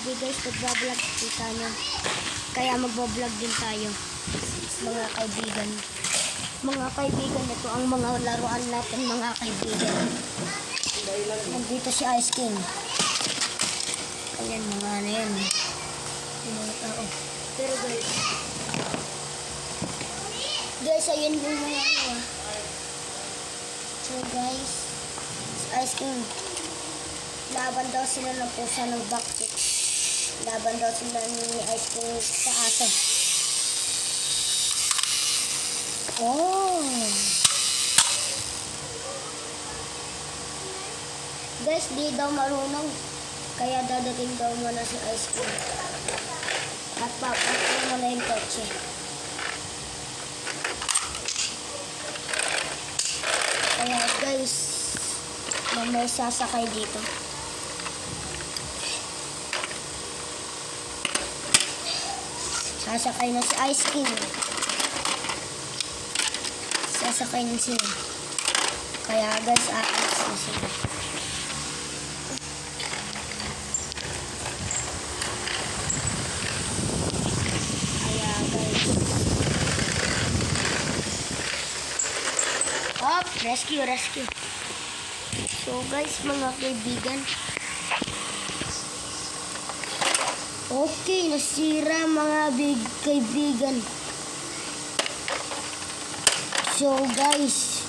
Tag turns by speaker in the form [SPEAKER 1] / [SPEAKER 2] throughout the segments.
[SPEAKER 1] Dati guys, nagbablog kita nyo. Kaya magbablog din tayo. Mga kaibigan. Mga kaibigan, ito ang mga laruan natin mga kaibigan. Nandito si Ice King. Ayan, mga ano yan. Yung mga tao. Pero guys, ayun yung mga ano. So guys, Ice King. Laban daw sila ng pusa ng backkick. Laban daw sila ni Ice King sa aso. Oh! Guys, di daw marunong. Kaya dadating daw muna si Ice King. At papatay mo na yung kotse. Kaya guys, may sasakay dito. Sasakay na si Ice King. Sasakay na sila. Kaya guys, aalis na sila. Kaya guys. Oh, rescue. So guys, mga kaibigan. Okay, nasira mga kaibigan. So guys,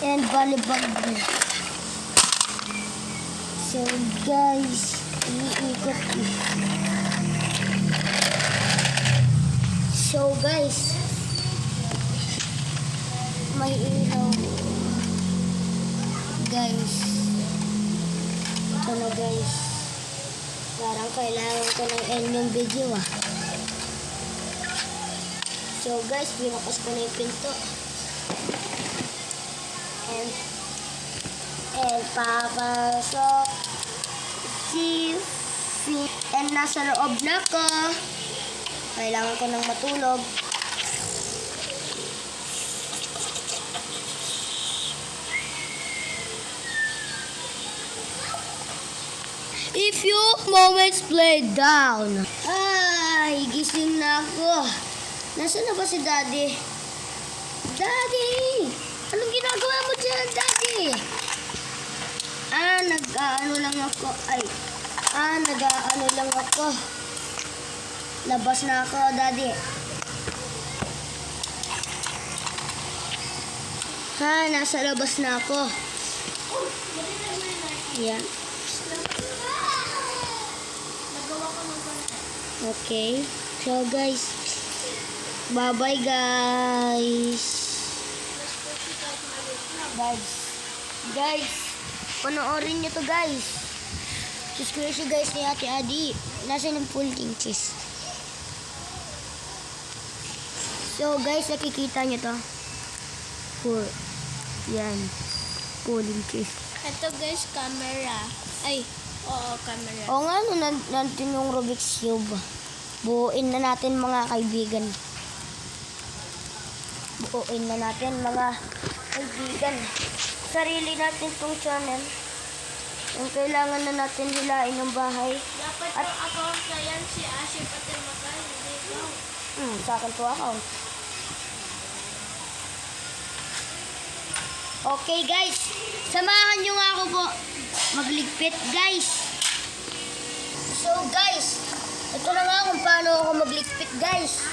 [SPEAKER 1] and balibag din. So guys, iikot. So guys, may ilaw. Guys, ito na guys. Parang kailangan ko ng end yung video ah. So guys, binukas ko na yung pinto. And papasok si and nasa loob na ko. Kailangan ko nang matulog. A few moments played down. Ay, gising na ako. Nasaan na ba si Daddy? Daddy! Anong ginagawa mo dyan, Daddy? Nag-ano lang ako. Nag-ano lang ako. Labas na ako, Daddy. Nasa labas na ako. Yan. Okay. So guys, bye-bye guys. Guys, panoorin nyo to guys. Subscribe guys ni Ate Adi. Nasa ng full cheese. So guys, nakikita nyo to. Full. Yan. Full cheese.
[SPEAKER 2] Ito guys, camera. Camera.
[SPEAKER 1] O nga, nandun yung Rubik's Cube. Buuin na natin mga kaibigan. Sarili natin tong channel. Yung kailangan na natin hilain yung bahay.
[SPEAKER 2] Dapat at yung account na yan, si Ashley pati Makay. Hindi ikaw.
[SPEAKER 1] Sa akin to account. Okay guys, samahan nyo nga ako po magligpit guys. So guys, ito na nga kung paano ako magligpit guys.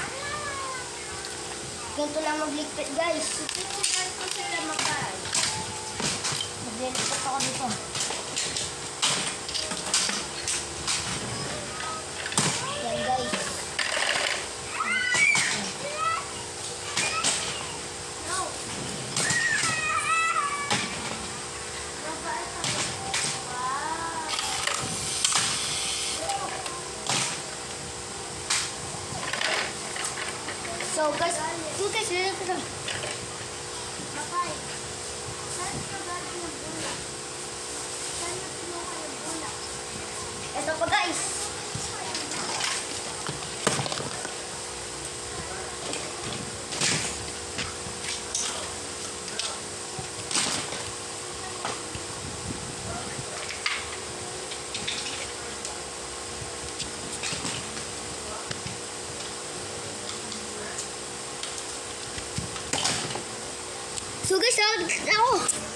[SPEAKER 1] Ganito lang magligpit guys.
[SPEAKER 2] Tutulungan ko sila Makay.
[SPEAKER 1] Magliligpit ako dito. Yan guys. So guys, lilit ko.
[SPEAKER 2] Makay, saan ka galing ng bulak? Saan na pinuha yung bulak?
[SPEAKER 1] Ito pa guys. So guys, ako.